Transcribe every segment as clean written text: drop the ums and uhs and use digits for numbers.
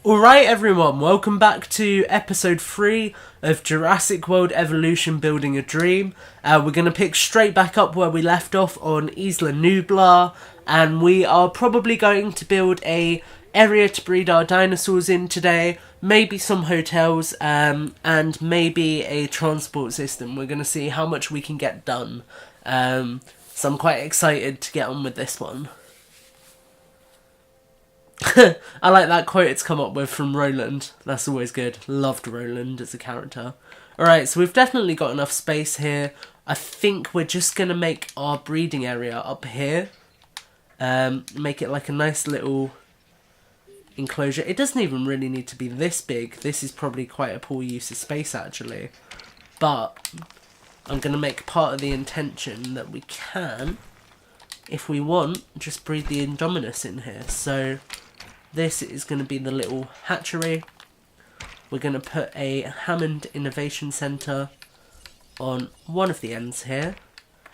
Alright everyone, welcome back to episode 3 of Jurassic World Evolution Building a Dream. We're going to pick straight back up where we left off on Isla Nublar, and we are probably going to build a area to breed our dinosaurs in today, maybe some hotels, and maybe a transport system. We're going to see how much we can get done, so I'm quite excited to get on with this one. I like that quote it's come up with from Roland. That's always good. Loved Roland as a character. Alright, so we've definitely got enough space here. I think we're just going to make our breeding area up here. Make it like a nice little enclosure. It doesn't even really need to be this big. This is probably quite a poor use of space actually. But I'm going to make part of the intention that we can, if we want, just breed the Indominus in here. So this is going to be the little hatchery. We're going to put a Hammond Innovation Centre on one of the ends here.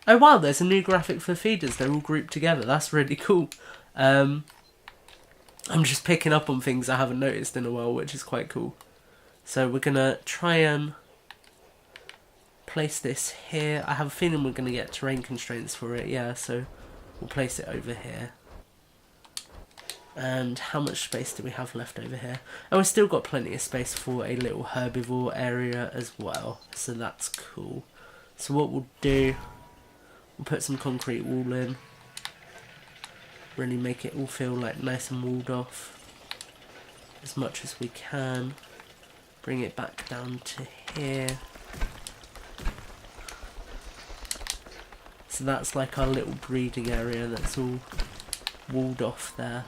Oh wow, there's a new graphic for feeders. They're all grouped together. That's really cool. I'm just picking up on things I haven't noticed in a while, which is quite cool. So we're going to try and place this here. I have a feeling we're going to get terrain constraints for it, yeah, so we'll place it over here. And how much space do we have left over here? And we've still got plenty of space for a little herbivore area as well. So that's cool. So what we'll do, we'll put some concrete wall in. Really make it all feel like nice and walled off as much as we can. Bring it back down to here. So that's like our little breeding area that's all walled off there.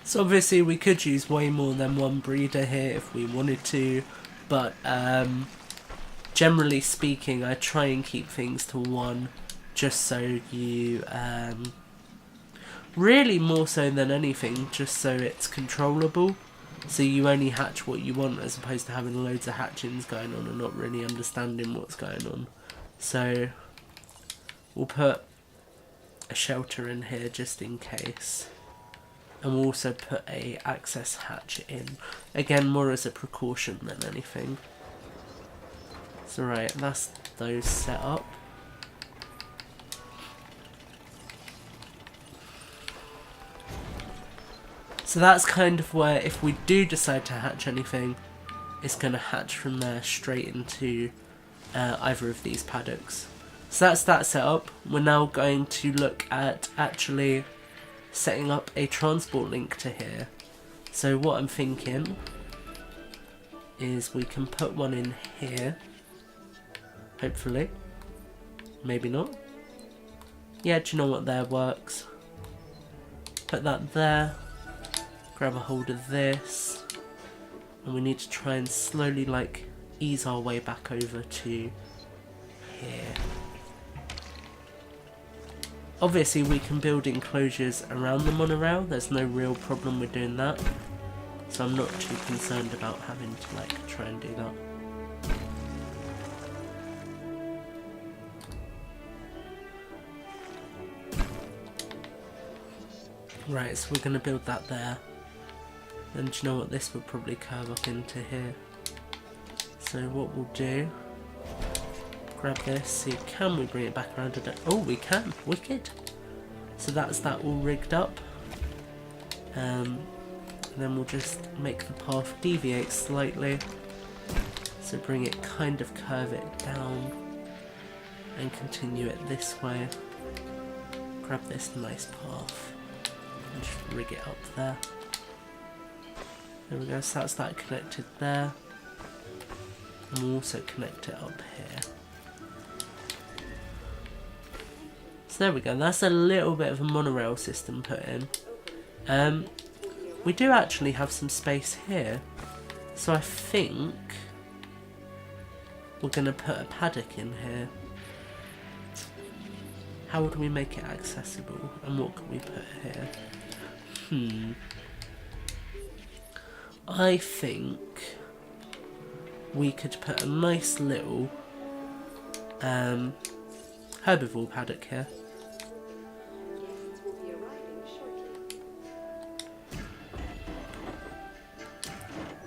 So obviously we could use way more than one breeder here if we wanted to, but generally speaking I try and keep things to one, just so you, really more so than anything, just so it's controllable, so you only hatch what you want as opposed to having loads of hatchings going on and not really understanding what's going on. So we'll put a shelter in here just in case. And we'll also put a access hatch in. Again, more as a precaution than anything. So right, that's those set up. So that's kind of where, if we do decide to hatch anything, it's going to hatch from there straight into either of these paddocks. So that's that set up. We're now going to look at actually setting up a transport link to here. So what I'm thinking is we can put one in here, hopefully, maybe not. Yeah, do you know what, there works. Put that there, grab a hold of this, and we need to try and slowly like ease our way back over to here. Obviously we can build enclosures around the monorail, there's no real problem with doing that. So I'm not too concerned about having to like try and do that. Right, so we're going to build that there. Then do you know what, this will probably curve up into here. So what we'll do, grab this, see can we bring it back around a bit? Oh, we can, wicked. So that's that all rigged up. And then we'll just make the path deviate slightly. So bring it, kind of curve it down and continue it this way. Grab this nice path and just rig it up there. There we go, so that's that connected there. And we'll also connect it up here. So there we go, that's a little bit of a monorail system put in. We do actually have some space here, so I think we're going to put a paddock in here. How would we make it accessible? And what can we put here? I think we could put a nice little herbivore paddock here.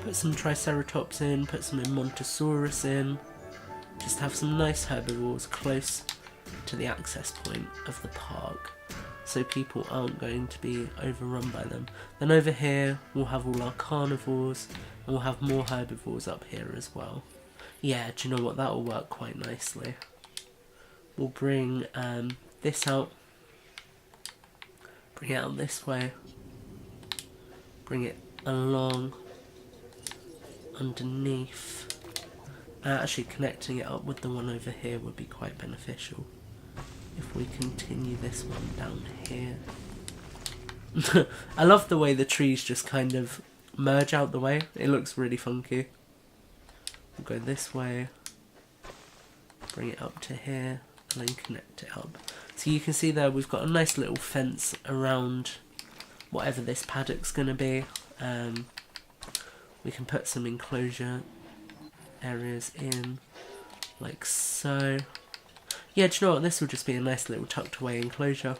Put some Triceratops in, put some Montosaurus in. Just have some nice herbivores close to the access point of the park, so people aren't going to be overrun by them. Then over here we'll have all our carnivores, and we'll have more herbivores up here as well. Yeah, do you know what, that will work quite nicely. We'll bring this out, bring it out this way, bring it along underneath. Actually connecting it up with the one over here would be quite beneficial. If we continue this one down here. I love the way the trees just kind of merge out the way. It looks really funky. We'll go this way, bring it up to here, and then connect it up. So you can see there we've got a nice little fence around whatever this paddock's going to be. We can put some enclosure areas in, like so. Yeah, do you know what? This will just be a nice little tucked away enclosure.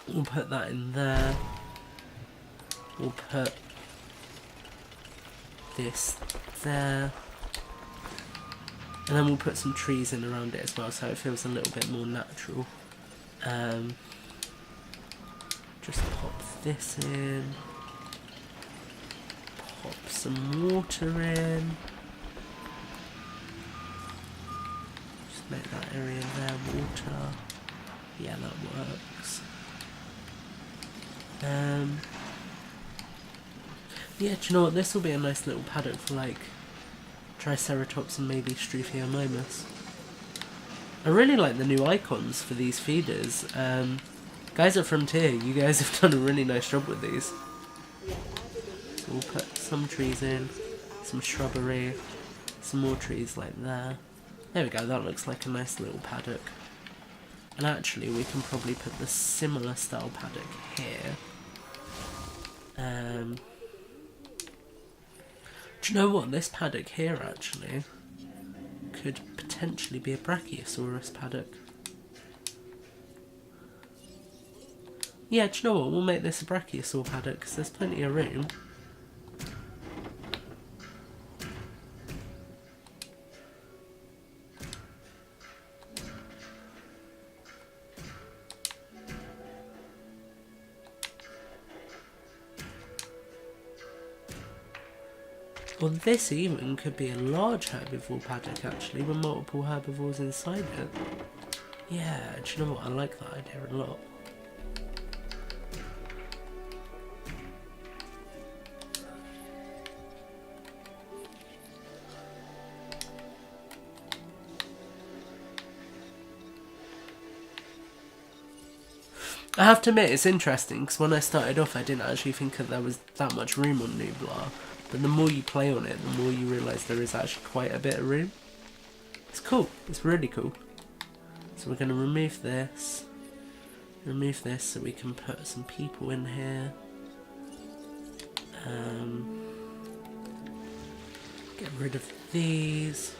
We'll put that in there. We'll put this there. And then we'll put some trees in around it as well, so it feels a little bit more natural. Just pop this in. Pop some water in. Just make that area there water. Yeah, that works. Yeah, do you know what? This will be a nice little paddock for like Triceratops and maybe Struthiomimus. I really like the new icons for these feeders. Guys at Frontier, you guys have done a really nice job with these. So we'll put some trees in, some shrubbery, some more trees like there. There we go, that looks like a nice little paddock. And actually we can probably put the similar style paddock here. Do you know what? This paddock here actually could potentially be a Brachiosaurus paddock. Yeah, do you know what? We'll make this a Brachiosaur paddock because there's plenty of room. Well, this even could be a large herbivore paddock actually, with multiple herbivores inside it. Yeah, do you know what? I like that idea a lot. I have to admit, it's interesting, because when I started off I didn't actually think that there was that much room on Nublar. But the more you play on it, the more you realise there is actually quite a bit of room. It's cool. It's really cool. So we're going to remove this. Remove this so we can put some people in here. Get rid of these.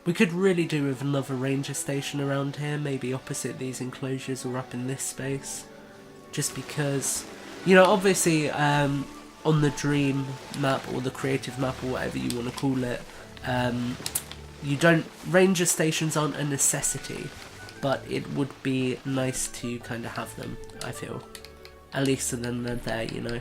We could really do with another ranger station around here, maybe opposite these enclosures or up in this space. Just because, you know, obviously on the dream map or the creative map or whatever you want to call it, ranger stations aren't a necessity, but it would be nice to kind of have them, I feel. At least so then they're there, you know.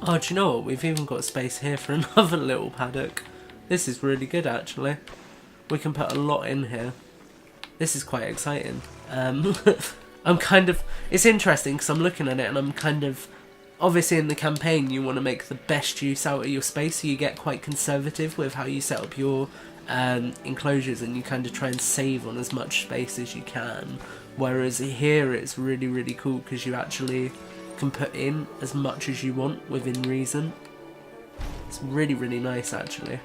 Oh, do you know what? We've even got space here for another little paddock. This is really good, actually. We can put a lot in here. This is quite exciting. I'm kind of... It's interesting because I'm looking at it and I'm kind of... Obviously in the campaign you want to make the best use out of your space, so you get quite conservative with how you set up your enclosures, and you kind of try and save on as much space as you can. Whereas here it's really, really cool because you actually can put in as much as you want within reason. It's really, really nice, actually.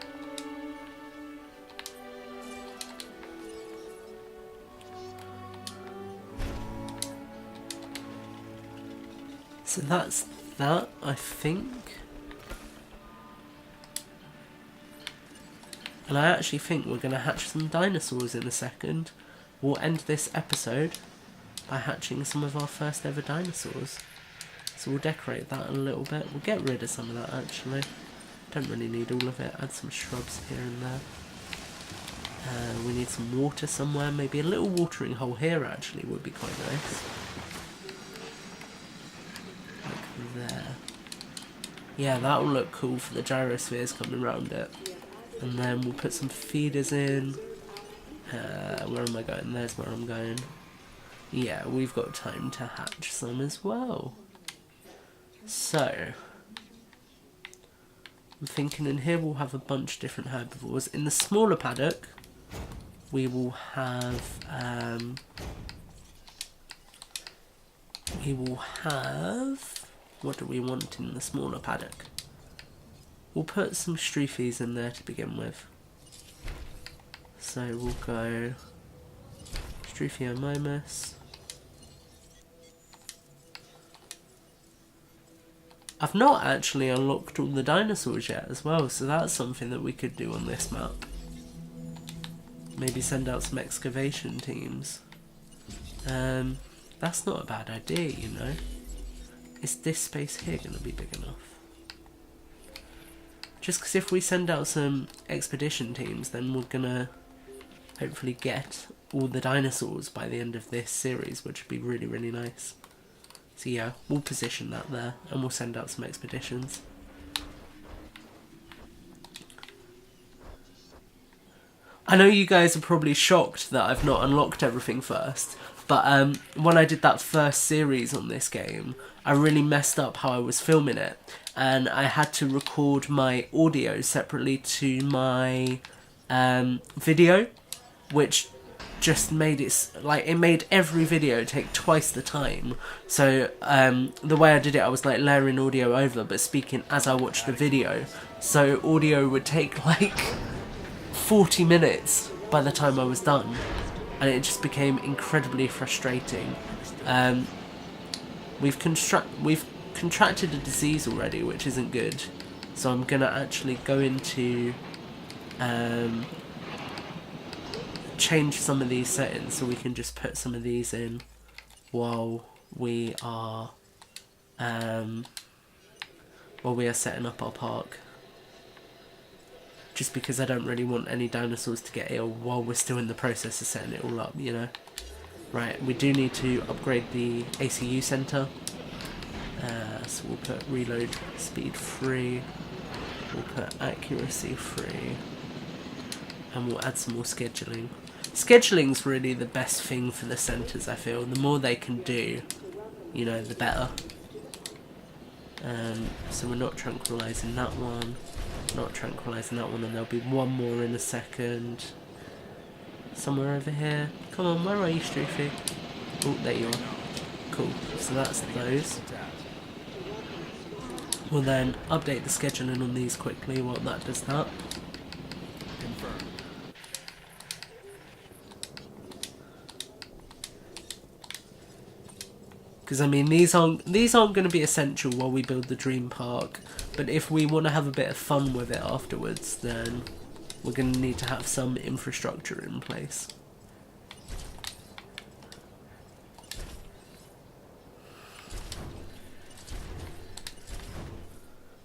So that's that, I think. And I actually think we're going to hatch some dinosaurs in a second. We'll end this episode by hatching some of our first ever dinosaurs. So we'll decorate that a little bit. We'll get rid of some of that, actually. Don't really need all of it. Add some shrubs here and there. We need some water somewhere. Maybe a little watering hole here, actually, would be quite nice. Like there. Yeah, that will look cool for the gyrospheres coming around it. And then we'll put some feeders in. Where am I going? There's where I'm going. Yeah, we've got time to hatch some as well. So, I'm thinking in here we'll have a bunch of different herbivores. In the smaller paddock, we will have... what do we want in the smaller paddock? We'll put some struffies in there to begin with. So we'll go Struthiomomus. I've not actually unlocked all the dinosaurs yet as well, so that's something that we could do on this map. Maybe send out some excavation teams. That's not a bad idea, you know. Is this space here going to be big enough? Just because if we send out some expedition teams, then we're going to hopefully get all the dinosaurs by the end of this series, which would be really, really nice. So yeah, we'll position that there and we'll send out some expeditions. I know you guys are probably shocked that I've not unlocked everything first, but when I did that first series on this game, I really messed up how I was filming it, and I had to record my audio separately to my video, which just made it, like, it made every video take twice the time. So the way I did it, I was like layering audio over but speaking as I watched the video, so audio would take like 40 minutes by the time I was done, and it just became incredibly frustrating. We've contracted a disease already, which isn't good, so I'm gonna actually go into change some of these settings so we can just put some of these in while we are setting up our park. Just because I don't really want any dinosaurs to get ill while we're still in the process of setting it all up, you know. Right, we do need to upgrade the ACU centre. So we'll put reload speed 3, we'll put accuracy 3, and we'll add some more scheduling. Scheduling's really the best thing for the centres, I feel. The more they can do, you know, the better. So we're not tranquilising that one, not tranquilising that one, and there'll be one more in a second. Somewhere over here. Come on, where are you, Stroofy? Oh, there you are. Cool, so that's those. We'll then update the scheduling on these quickly while that does that. Because I mean, these aren't going to be essential while we build the dream park, but if we want to have a bit of fun with it afterwards, then we're going to need to have some infrastructure in place.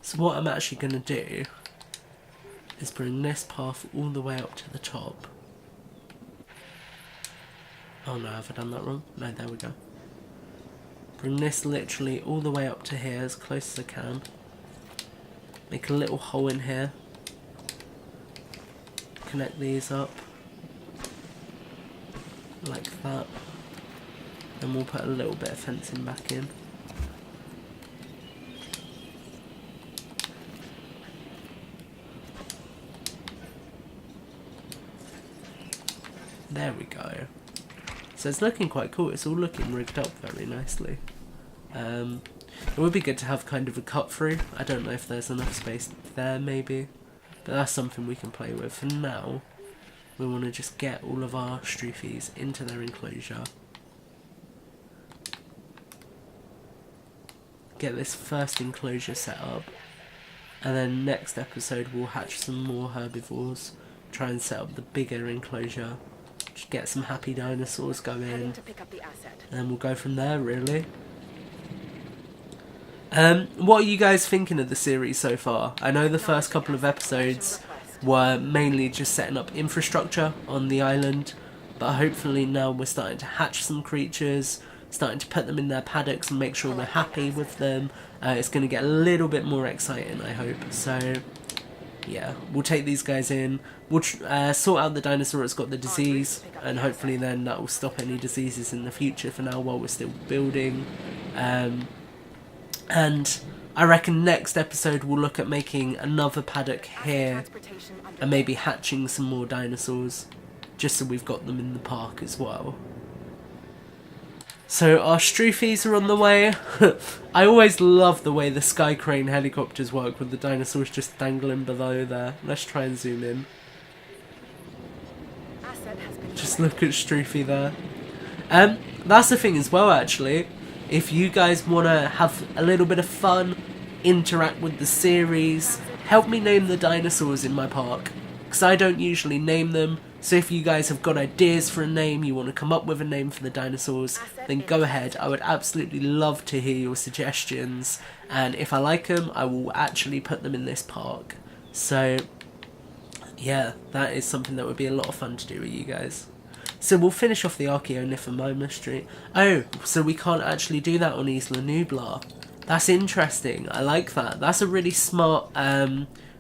So what I'm actually going to do is bring this path all the way up to the top. Oh no, have I done that wrong? No, there we go. Bring this literally all the way up to here, as close as I can. Make a little hole in here. Connect these up. Like that. And we'll put a little bit of fencing back in. There we go. So it's looking quite cool. It's all looking rigged up very nicely. It would be good to have kind of a cut through. I don't know if there's enough space there maybe. But that's something we can play with. For now, we want to just get all of our Stroofies into their enclosure. Get this first enclosure set up. And then next episode we'll hatch some more herbivores. Try and set up the bigger enclosure. Just get some happy dinosaurs going. And then we'll go from there really. What are you guys thinking of the series so far? I know the first couple of episodes were mainly just setting up infrastructure on the island, but hopefully now we're starting to hatch some creatures, starting to put them in their paddocks and make sure we're happy with them. It's going to get a little bit more exciting, I hope. So yeah, we'll take these guys in, we'll sort out the dinosaur that's got the disease, and hopefully then that will stop any diseases in the future for now while we're still building. And I reckon next episode we'll look at making another paddock here and maybe hatching some more dinosaurs, just so we've got them in the park as well. So our Stroofies are on the way. I always love the way the Sky Crane helicopters work with the dinosaurs just dangling below there. Let's try and zoom in. Just look at Stroofy there. That's the thing as well actually. If you guys want to have a little bit of fun, interact with the series, help me name the dinosaurs in my park, because I don't usually name them. So if you guys have got ideas for a name, you want to come up with a name for the dinosaurs, then go ahead. I would absolutely love to hear your suggestions, and if I like them, I will actually put them in this park. So yeah, that is something that would be a lot of fun to do with you guys. So we'll finish off the Archaeonymphoma mystery. Oh, so we can't actually do that on Isla Nublar. That's interesting. I like that. That's a really smart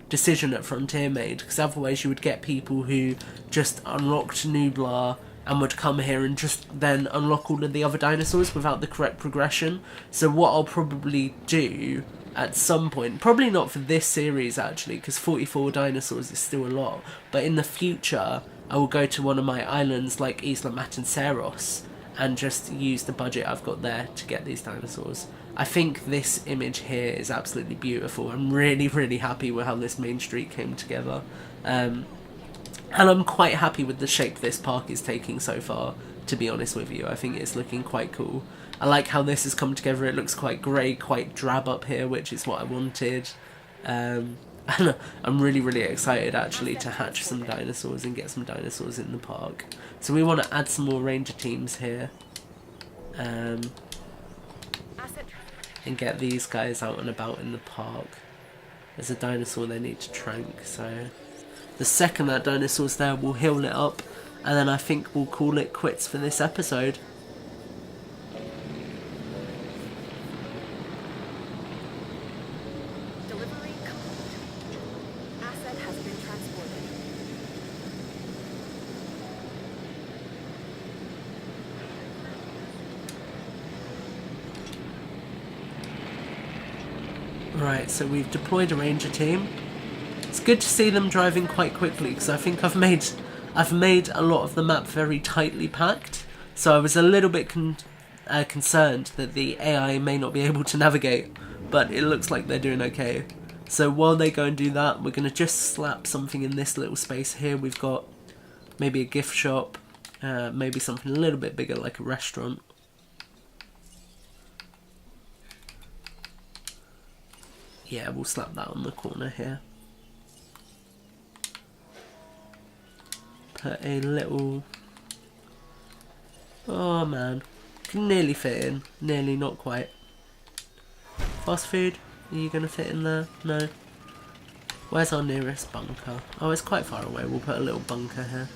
decision that Frontier made, because otherwise you would get people who just unlocked Nublar and would come here and just then unlock all of the other dinosaurs without the correct progression. So what I'll probably do at some point, probably not for this series actually, because 44 dinosaurs is still a lot, but in the future I will go to one of my islands like Isla Matanceros and just use the budget I've got there to get these dinosaurs. I think this image here is absolutely beautiful. I'm really, really happy with how this main street came together. And I'm quite happy with the shape this park is taking so far, to be honest with you. I think it's looking quite cool. I like how this has come together. It looks quite grey, quite drab up here, which is what I wanted. I'm really, really excited actually to hatch some dinosaurs and get some dinosaurs in the park. So we want to add some more ranger teams here. And get these guys out and about in the park. There's a dinosaur they need to trank, so the second that dinosaur's there we'll heal it up, and then I think we'll call it quits for this episode. Delivery complete. Asset has been transported. Right, so we've deployed a ranger team. It's good to see them driving quite quickly, because I think I've made a lot of the map very tightly packed. So I was a little bit concerned that the AI may not be able to navigate, but it looks like they're doing okay. So while they go and do that, we're going to just slap something in this little space here. We've got maybe a gift shop, maybe something a little bit bigger like a restaurant. Yeah, we'll slap that on the corner here. Put a little... Oh man, can nearly fit in. Nearly, not quite. Fast food, are you going to fit in there? No. Where's our nearest bunker? Oh, it's quite far away. We'll put a little bunker here.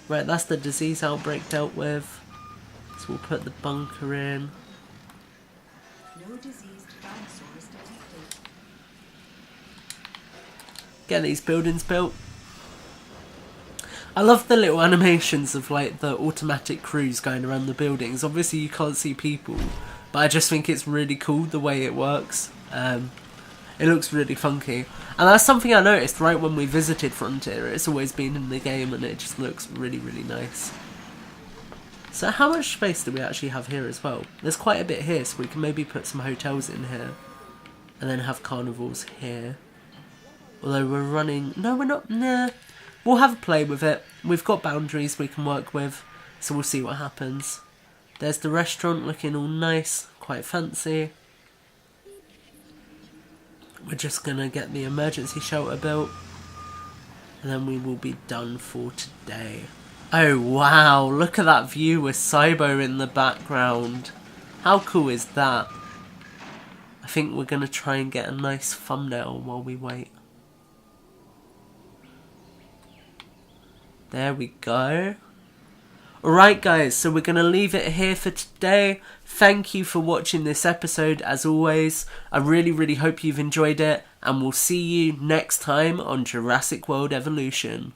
Right, that's the disease outbreak dealt with. So we'll put the bunker in. No diseased dinosaurs detected. get these buildings built. I love the little animations of like the automatic crews going around the buildings. Obviously you can't see people, but I just think it's really cool the way it works. It looks really funky. And that's something I noticed right when we visited Frontier. It's always been in the game and it just looks really, really nice. So how much space do we actually have here as well? There's quite a bit here, so we can maybe put some hotels in here. And then have carnivals here. Although we're running... No, we're not... Nah. We'll have a play with it. We've got boundaries we can work with. So we'll see what happens. There's the restaurant looking all nice. Quite fancy. We're just going to get the emergency shelter built. And then we will be done for today. Oh wow, look at that view with Cybo in the background. How cool is that? I think we're going to try and get a nice thumbnail while we wait. There we go. Alright guys, so we're going to leave it here for today. Thank you for watching this episode as always. I really, really hope you've enjoyed it. And we'll see you next time on Jurassic World Evolution.